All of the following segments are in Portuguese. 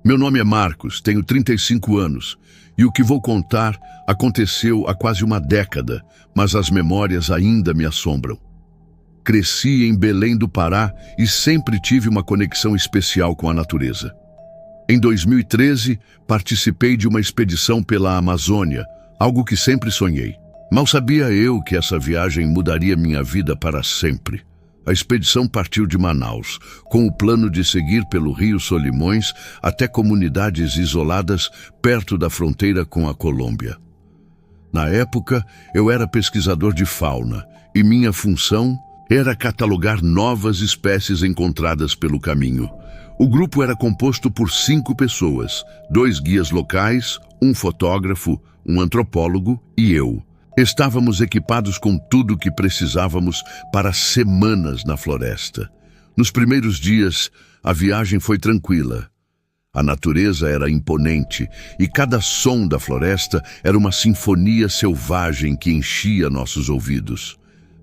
Meu nome é Marcos, tenho 35 anos, e o que vou contar aconteceu há quase uma década, mas as memórias ainda me assombram. Cresci em Belém do Pará e sempre tive uma conexão especial com a natureza. Em 2013, participei de uma expedição pela Amazônia, algo que sempre sonhei. Mal sabia eu que essa viagem mudaria minha vida para sempre. A expedição partiu de Manaus, com o plano de seguir pelo Rio Solimões até comunidades isoladas perto da fronteira com a Colômbia. Na época, eu era pesquisador de fauna e minha função era catalogar novas espécies encontradas pelo caminho. O grupo era composto por 5 pessoas, 2 guias locais, um fotógrafo, um antropólogo e eu. Estávamos equipados com tudo o que precisávamos para semanas na floresta. Nos primeiros dias, a viagem foi tranquila. A natureza era imponente e cada som da floresta era uma sinfonia selvagem que enchia nossos ouvidos.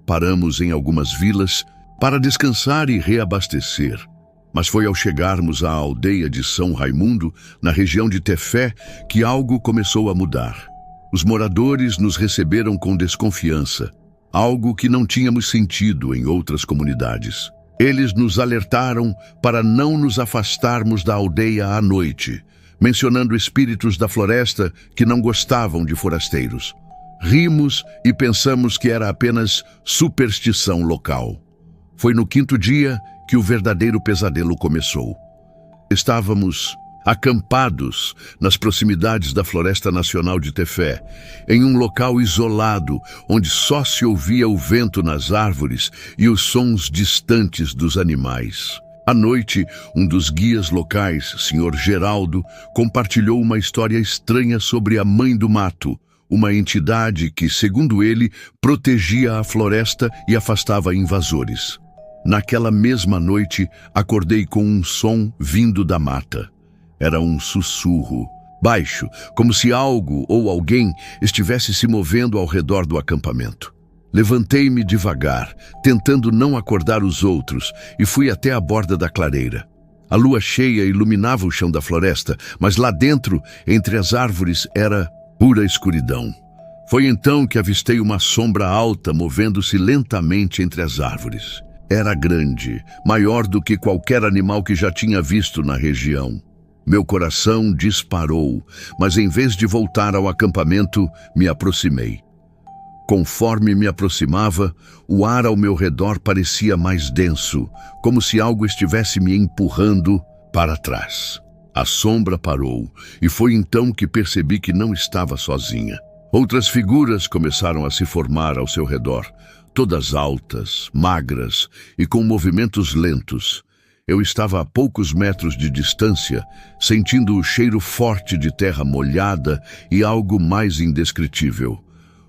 Paramos em algumas vilas para descansar e reabastecer. Mas foi ao chegarmos à aldeia de São Raimundo, na região de Tefé, que algo começou a mudar. Os moradores nos receberam com desconfiança, algo que não tínhamos sentido em outras comunidades. Eles nos alertaram para não nos afastarmos da aldeia à noite, mencionando espíritos da floresta que não gostavam de forasteiros. Rimos e pensamos que era apenas superstição local. Foi no 5º dia que o verdadeiro pesadelo começou. Estávamos acampados nas proximidades da Floresta Nacional de Tefé, em um local isolado, onde só se ouvia o vento nas árvores e os sons distantes dos animais. À noite, um dos guias locais, Sr. Geraldo, compartilhou uma história estranha sobre a Mãe do Mato, uma entidade que, segundo ele, protegia a floresta e afastava invasores. Naquela mesma noite, acordei com um som vindo da mata. Era um sussurro, baixo, como se algo ou alguém estivesse se movendo ao redor do acampamento. Levantei-me devagar, tentando não acordar os outros, e fui até a borda da clareira. A lua cheia iluminava o chão da floresta, mas lá dentro, entre as árvores, era pura escuridão. Foi então que avistei uma sombra alta movendo-se lentamente entre as árvores. Era grande, maior do que qualquer animal que já tinha visto na região. Meu coração disparou, mas em vez de voltar ao acampamento, me aproximei. Conforme me aproximava, o ar ao meu redor parecia mais denso, como se algo estivesse me empurrando para trás. A sombra parou, e foi então que percebi que não estava sozinha. Outras figuras começaram a se formar ao seu redor, todas altas, magras e com movimentos lentos. Eu estava a poucos metros de distância, sentindo o cheiro forte de terra molhada e algo mais indescritível.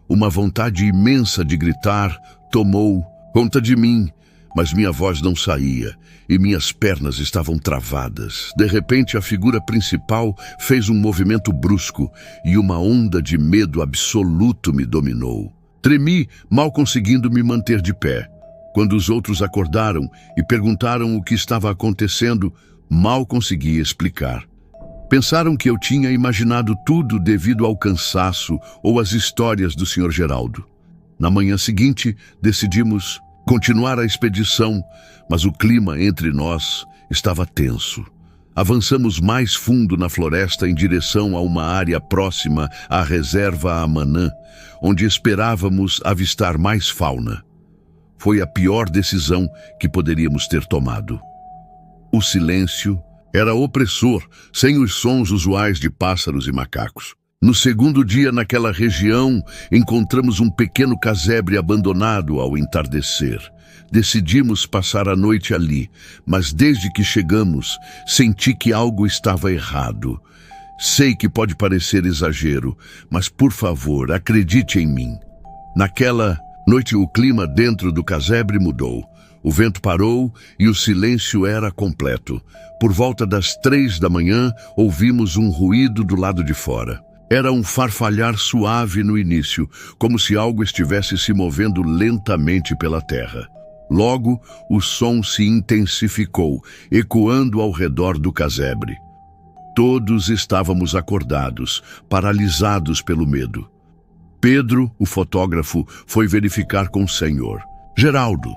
Uma vontade imensa de gritar tomou conta de mim, mas minha voz não saía e minhas pernas estavam travadas. De repente, a figura principal fez um movimento brusco e uma onda de medo absoluto me dominou. Tremi, mal conseguindo me manter de pé. Quando os outros acordaram e perguntaram o que estava acontecendo, mal consegui explicar. Pensaram que eu tinha imaginado tudo devido ao cansaço ou às histórias do Sr. Geraldo. Na manhã seguinte, decidimos continuar a expedição, mas o clima entre nós estava tenso. Avançamos mais fundo na floresta em direção a uma área próxima à reserva Amanã, onde esperávamos avistar mais fauna. Foi a pior decisão que poderíamos ter tomado. O silêncio era opressor, sem os sons usuais de pássaros e macacos. No 2º dia naquela região, encontramos um pequeno casebre abandonado ao entardecer. Decidimos passar a noite ali, mas desde que chegamos, senti que algo estava errado. Sei que pode parecer exagero, mas por favor, acredite em mim. Naquela noite, o clima dentro do casebre mudou. O vento parou e o silêncio era completo. Por volta das 3 da manhã, ouvimos um ruído do lado de fora. Era um farfalhar suave no início, como se algo estivesse se movendo lentamente pela terra. Logo, o som se intensificou, ecoando ao redor do casebre. Todos estávamos acordados, paralisados pelo medo. Pedro, o fotógrafo, foi verificar com o Senhor. Geraldo.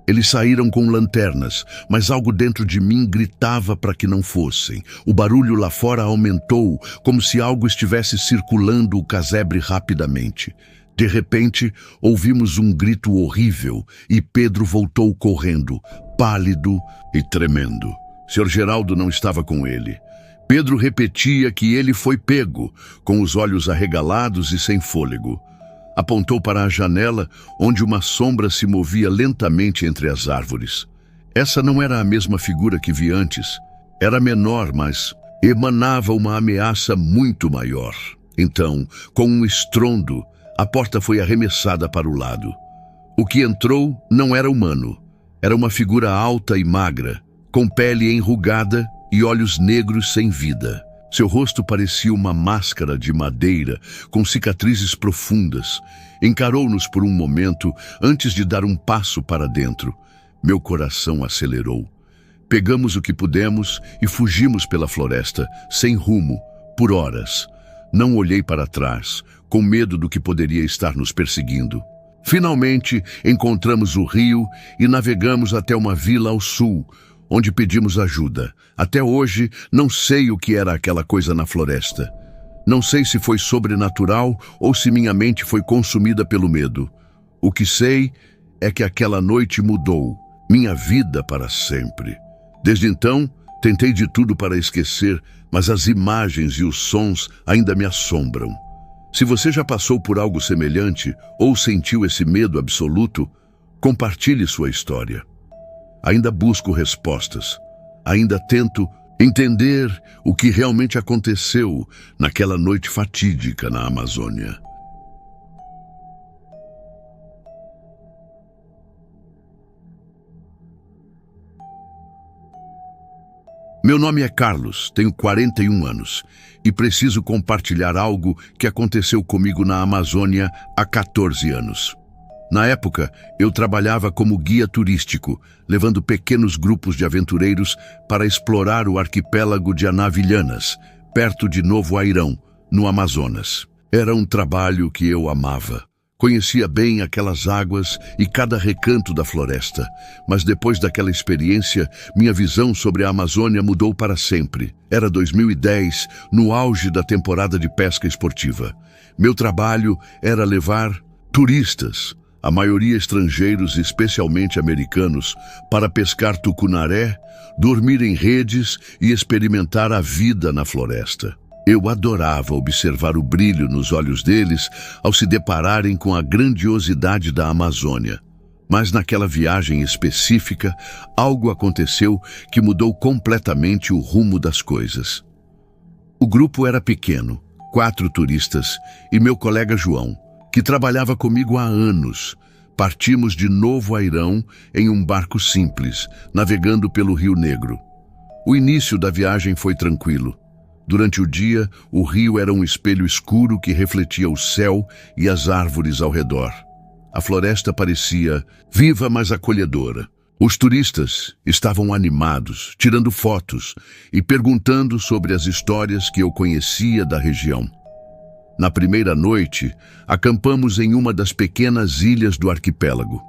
Eles saíram com lanternas, mas algo dentro de mim gritava para que não fossem. O barulho lá fora aumentou, como se algo estivesse circulando o casebre rapidamente. De repente, ouvimos um grito horrível e Pedro voltou correndo, pálido e tremendo. Sr. Geraldo não estava com ele. Pedro repetia que ele foi pego, com os olhos arregalados e sem fôlego. Apontou para a janela, onde uma sombra se movia lentamente entre as árvores. Essa não era a mesma figura que vi antes. Era menor, mas emanava uma ameaça muito maior. Então, com um estrondo, a porta foi arremessada para o lado. O que entrou não era humano. Era uma figura alta e magra, com pele enrugada e olhos negros sem vida. Seu rosto parecia uma máscara de madeira, com cicatrizes profundas. Encarou-nos por um momento antes de dar um passo para dentro. Meu coração acelerou. Pegamos o que pudemos e fugimos pela floresta, sem rumo, por horas. Não olhei para trás, com medo do que poderia estar nos perseguindo. Finalmente, encontramos o rio e navegamos até uma vila ao sul, onde pedimos ajuda. Até hoje, não sei o que era aquela coisa na floresta. Não sei se foi sobrenatural ou se minha mente foi consumida pelo medo. O que sei é que aquela noite mudou minha vida para sempre. Desde então, tentei de tudo para esquecer, mas as imagens e os sons ainda me assombram. Se você já passou por algo semelhante ou sentiu esse medo absoluto, compartilhe sua história. Ainda busco respostas. Ainda tento entender o que realmente aconteceu naquela noite fatídica na Amazônia. Meu nome é Carlos, tenho 41 anos e preciso compartilhar algo que aconteceu comigo na Amazônia há 14 anos. Na época, eu trabalhava como guia turístico, levando pequenos grupos de aventureiros para explorar o arquipélago de Anavilhanas, perto de Novo Airão, no Amazonas. Era um trabalho que eu amava. Conhecia bem aquelas águas e cada recanto da floresta, mas depois daquela experiência, minha visão sobre a Amazônia mudou para sempre. Era 2010, no auge da temporada de pesca esportiva. Meu trabalho era levar turistas, a maioria estrangeiros, especialmente americanos, para pescar tucunaré, dormir em redes e experimentar a vida na floresta. Eu adorava observar o brilho nos olhos deles ao se depararem com a grandiosidade da Amazônia. Mas naquela viagem específica, algo aconteceu que mudou completamente o rumo das coisas. O grupo era pequeno, 4 turistas e meu colega João, que trabalhava comigo há anos. Partimos de Novo Airão em um barco simples, navegando pelo Rio Negro. O início da viagem foi tranquilo. Durante o dia, o rio era um espelho escuro que refletia o céu e as árvores ao redor. A floresta parecia viva, mas acolhedora. Os turistas estavam animados, tirando fotos e perguntando sobre as histórias que eu conhecia da região. Na primeira noite, acampamos em uma das pequenas ilhas do arquipélago.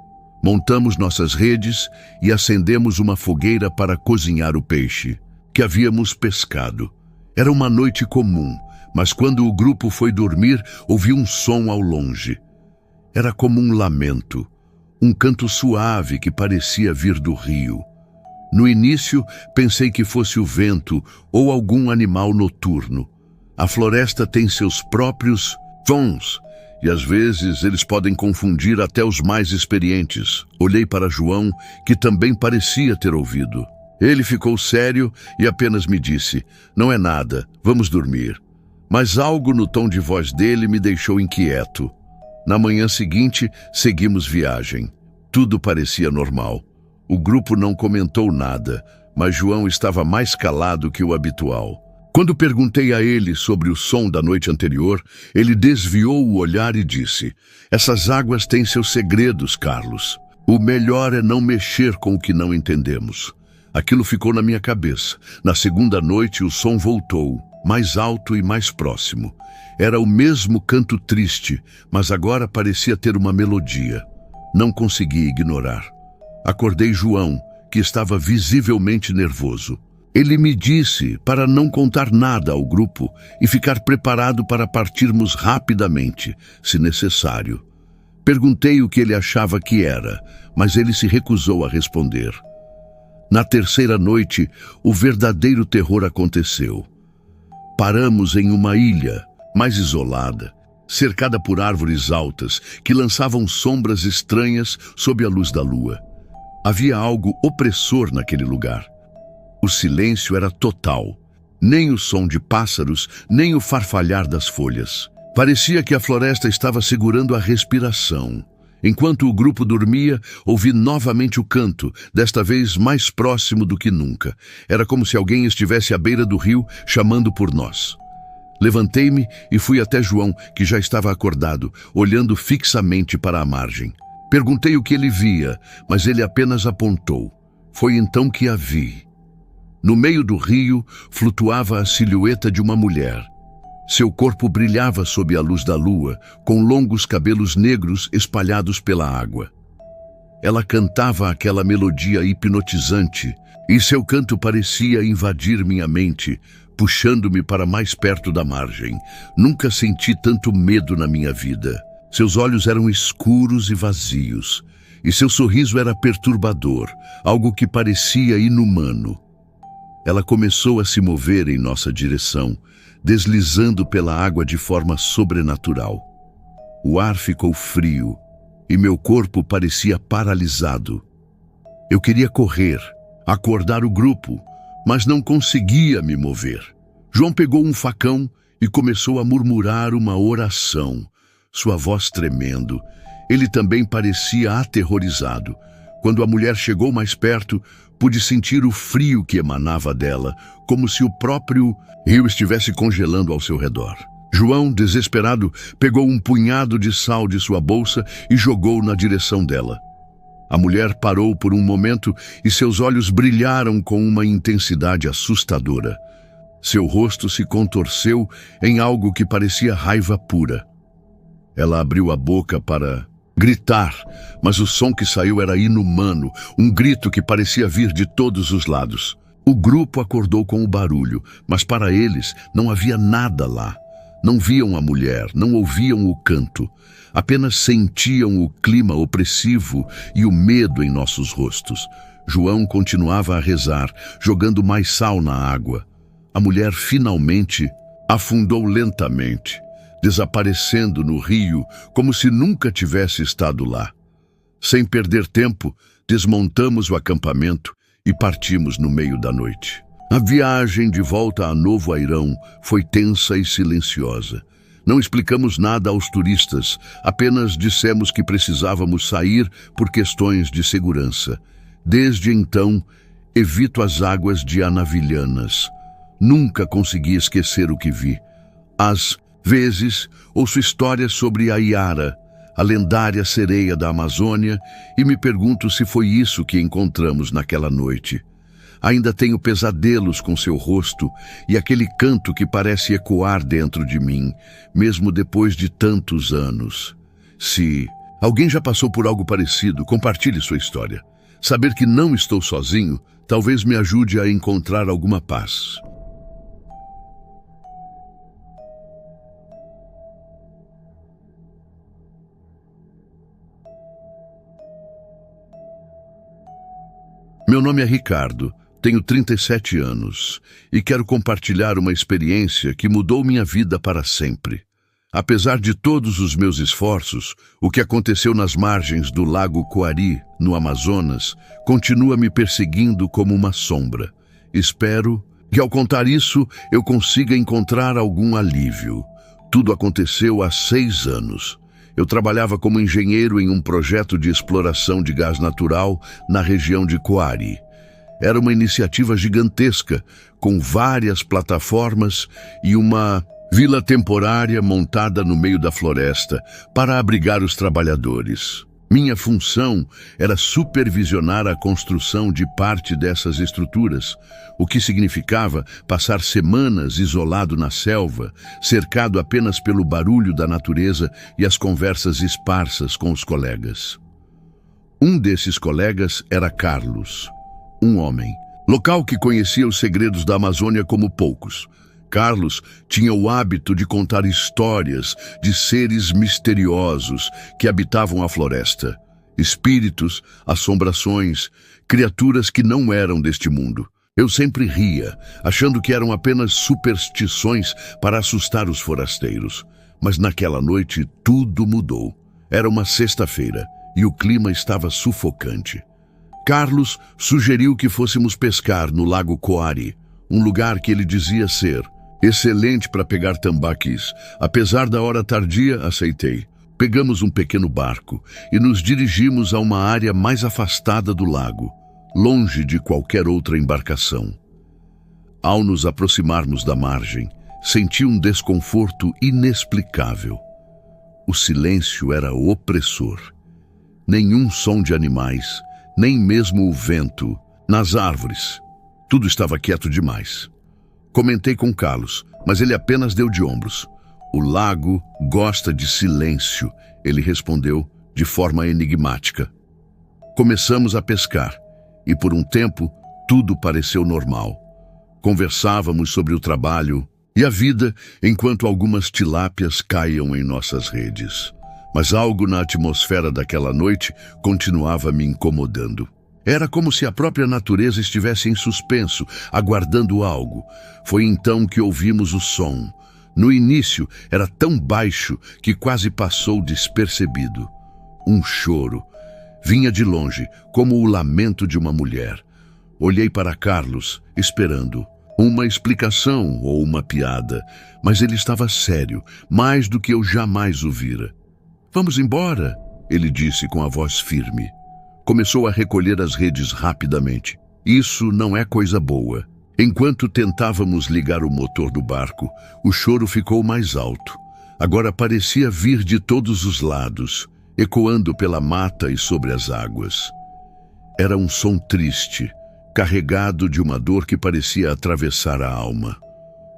Montamos nossas redes e acendemos uma fogueira para cozinhar o peixe que havíamos pescado. Era uma noite comum, mas quando o grupo foi dormir, ouvi um som ao longe. Era como um lamento, um canto suave que parecia vir do rio. No início, pensei que fosse o vento ou algum animal noturno. A floresta tem seus próprios sons, e às vezes eles podem confundir até os mais experientes. Olhei para João, que também parecia ter ouvido. Ele ficou sério e apenas me disse: "Não é nada, vamos dormir." Mas algo no tom de voz dele me deixou inquieto. Na manhã seguinte, seguimos viagem. Tudo parecia normal. O grupo não comentou nada, mas João estava mais calado que o habitual. Quando perguntei a ele sobre o som da noite anterior, ele desviou o olhar e disse: "Essas águas têm seus segredos, Carlos. O melhor é não mexer com o que não entendemos. Aquilo ficou na minha cabeça. Na segunda noite, o som voltou, mais alto e mais próximo. Era o mesmo canto triste, mas agora parecia ter uma melodia. Não consegui ignorar. Acordei João, que estava visivelmente nervoso. Ele me disse para não contar nada ao grupo e ficar preparado para partirmos rapidamente, se necessário. Perguntei o que ele achava que era, mas ele se recusou a responder. Na terceira noite, o verdadeiro terror aconteceu. Paramos em uma ilha, mais isolada, cercada por árvores altas que lançavam sombras estranhas sob a luz da lua. Havia algo opressor naquele lugar. O silêncio era total. Nem o som de pássaros, nem o farfalhar das folhas. Parecia que a floresta estava segurando a respiração. Enquanto o grupo dormia, ouvi novamente o canto, desta vez mais próximo do que nunca. Era como se alguém estivesse à beira do rio, chamando por nós. Levantei-me e fui até João, que já estava acordado, olhando fixamente para a margem. Perguntei o que ele via, mas ele apenas apontou. Foi então que a vi. No meio do rio, flutuava a silhueta de uma mulher. Seu corpo brilhava sob a luz da lua, com longos cabelos negros espalhados pela água. Ela cantava aquela melodia hipnotizante, e seu canto parecia invadir minha mente, puxando-me para mais perto da margem. Nunca senti tanto medo na minha vida. Seus olhos eram escuros e vazios, e seu sorriso era perturbador, algo que parecia inumano. Ela começou a se mover em nossa direção, deslizando pela água de forma sobrenatural. O ar ficou frio e meu corpo parecia paralisado. Eu queria correr, acordar o grupo, mas não conseguia me mover. João pegou um facão e começou a murmurar uma oração, sua voz tremendo. Ele também parecia aterrorizado. Quando a mulher chegou mais perto, pude sentir o frio que emanava dela, como se o próprio rio estivesse congelando ao seu redor. João, desesperado, pegou um punhado de sal de sua bolsa e jogou na direção dela. A mulher parou por um momento e seus olhos brilharam com uma intensidade assustadora. Seu rosto se contorceu em algo que parecia raiva pura. Ela abriu a boca para gritar, mas o som que saiu era inumano, um grito que parecia vir de todos os lados. O grupo acordou com o barulho, mas para eles não havia nada lá. Não viam a mulher, não ouviam o canto, apenas sentiam o clima opressivo e o medo em nossos rostos. João continuava a rezar, jogando mais sal na água. A mulher finalmente afundou lentamente, desaparecendo no rio como se nunca tivesse estado lá. Sem perder tempo, desmontamos o acampamento e partimos no meio da noite. A viagem de volta a Novo Airão foi tensa e silenciosa. Não explicamos nada aos turistas, apenas dissemos que precisávamos sair por questões de segurança. Desde então, evito as águas de Anavilhanas. Nunca consegui esquecer o que vi. Às vezes, ouço histórias sobre a Iara, a lendária sereia da Amazônia, e me pergunto se foi isso que encontramos naquela noite. Ainda tenho pesadelos com seu rosto e aquele canto que parece ecoar dentro de mim, mesmo depois de tantos anos. Se alguém já passou por algo parecido, compartilhe sua história. Saber que não estou sozinho talvez me ajude a encontrar alguma paz. Meu nome é Ricardo, tenho 37 anos e quero compartilhar uma experiência que mudou minha vida para sempre. Apesar de todos os meus esforços, o que aconteceu nas margens do Lago Coari, no Amazonas, continua me perseguindo como uma sombra. Espero que ao contar isso eu consiga encontrar algum alívio. Tudo aconteceu há 6 anos. Eu trabalhava como engenheiro em um projeto de exploração de gás natural na região de Coari. Era uma iniciativa gigantesca, com várias plataformas e uma vila temporária montada no meio da floresta para abrigar os trabalhadores. Minha função era supervisionar a construção de parte dessas estruturas, o que significava passar semanas isolado na selva, cercado apenas pelo barulho da natureza e as conversas esparsas com os colegas. Um desses colegas era Carlos, um homem, local que conhecia os segredos da Amazônia como poucos. Carlos tinha o hábito de contar histórias de seres misteriosos que habitavam a floresta. Espíritos, assombrações, criaturas que não eram deste mundo. Eu sempre ria, achando que eram apenas superstições para assustar os forasteiros. Mas naquela noite tudo mudou. Era uma sexta-feira e o clima estava sufocante. Carlos sugeriu que fôssemos pescar no Lago Coari, um lugar que ele dizia ser excelente para pegar tambaquis. Apesar da hora tardia, aceitei. Pegamos um pequeno barco e nos dirigimos a uma área mais afastada do lago, longe de qualquer outra embarcação. Ao nos aproximarmos da margem, senti um desconforto inexplicável. O silêncio era opressor. Nenhum som de animais, nem mesmo o vento, nas árvores. Tudo estava quieto demais. Comentei com Carlos, mas ele apenas deu de ombros. O lago gosta de silêncio, ele respondeu de forma enigmática. Começamos a pescar, e por um tempo tudo pareceu normal. Conversávamos sobre o trabalho e a vida enquanto algumas tilápias caíam em nossas redes. Mas algo na atmosfera daquela noite continuava me incomodando. Era como se a própria natureza estivesse em suspenso, aguardando algo. Foi então que ouvimos o som. No início, era tão baixo que quase passou despercebido. Um choro. Vinha de longe, como o lamento de uma mulher. Olhei para Carlos, esperando uma explicação ou uma piada, mas ele estava sério, mais do que eu jamais o vira. "Vamos embora", ele disse com a voz firme. Começou a recolher as redes rapidamente. Isso não é coisa boa. Enquanto tentávamos ligar o motor do barco, o choro ficou mais alto. Agora parecia vir de todos os lados, ecoando pela mata e sobre as águas. Era um som triste, carregado de uma dor que parecia atravessar a alma.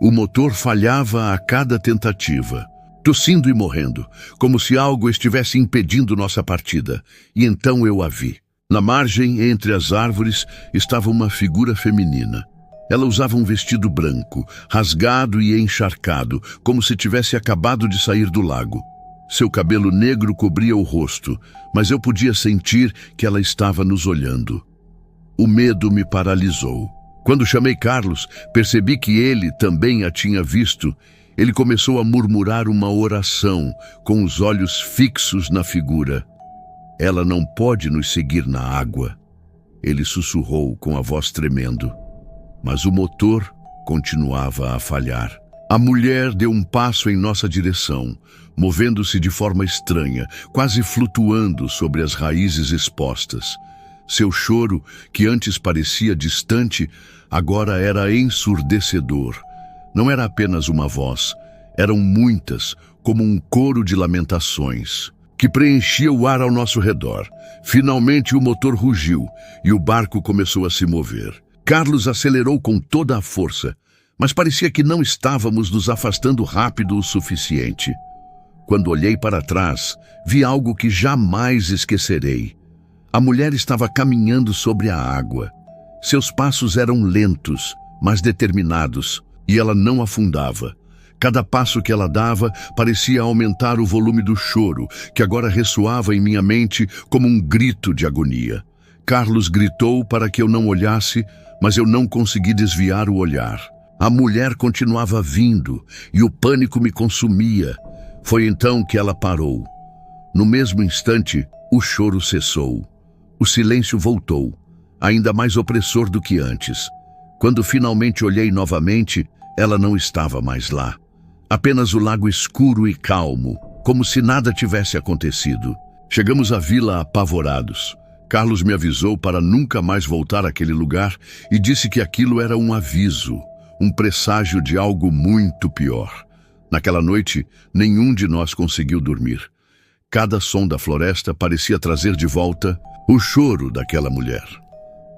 O motor falhava a cada tentativa, tossindo e morrendo, como se algo estivesse impedindo nossa partida. E então eu a vi. Na margem, entre as árvores, estava uma figura feminina. Ela usava um vestido branco, rasgado e encharcado, como se tivesse acabado de sair do lago. Seu cabelo negro cobria o rosto, mas eu podia sentir que ela estava nos olhando. O medo me paralisou. Quando chamei Carlos, percebi que ele também a tinha visto. Ele começou a murmurar uma oração, com os olhos fixos na figura. "Ela não pode nos seguir na água", ele sussurrou com a voz tremendo. Mas o motor continuava a falhar. A mulher deu um passo em nossa direção, movendo-se de forma estranha, quase flutuando sobre as raízes expostas. Seu choro, que antes parecia distante, agora era ensurdecedor. Não era apenas uma voz, eram muitas, como um coro de lamentações, que preenchia o ar ao nosso redor. Finalmente o motor rugiu e o barco começou a se mover. Carlos acelerou com toda a força, mas parecia que não estávamos nos afastando rápido o suficiente. Quando olhei para trás, vi algo que jamais esquecerei. A mulher estava caminhando sobre a água. Seus passos eram lentos, mas determinados, e ela não afundava. Cada passo que ela dava parecia aumentar o volume do choro, que agora ressoava em minha mente como um grito de agonia. Carlos gritou para que eu não olhasse, mas eu não consegui desviar o olhar. A mulher continuava vindo, e o pânico me consumia. Foi então que ela parou. No mesmo instante, o choro cessou. O silêncio voltou, ainda mais opressor do que antes. Quando finalmente olhei novamente, ela não estava mais lá. Apenas o lago escuro e calmo, como se nada tivesse acontecido. Chegamos à vila apavorados. Carlos me avisou para nunca mais voltar àquele lugar e disse que aquilo era um aviso, um presságio de algo muito pior. Naquela noite, nenhum de nós conseguiu dormir. Cada som da floresta parecia trazer de volta o choro daquela mulher.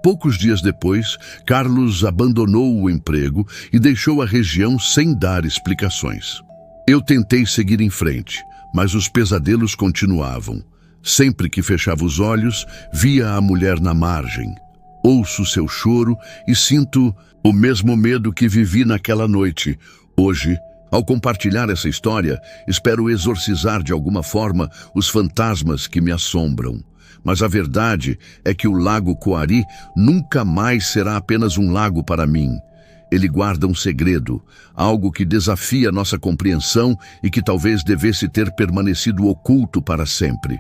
Poucos dias depois, Carlos abandonou o emprego e deixou a região sem dar explicações. Eu tentei seguir em frente, mas os pesadelos continuavam. Sempre que fechava os olhos, via a mulher na margem. Ouço seu choro e sinto o mesmo medo que vivi naquela noite. Hoje, ao compartilhar essa história, espero exorcizar de alguma forma os fantasmas que me assombram. Mas a verdade é que o Lago Coari nunca mais será apenas um lago para mim. Ele guarda um segredo, algo que desafia nossa compreensão e que talvez devesse ter permanecido oculto para sempre.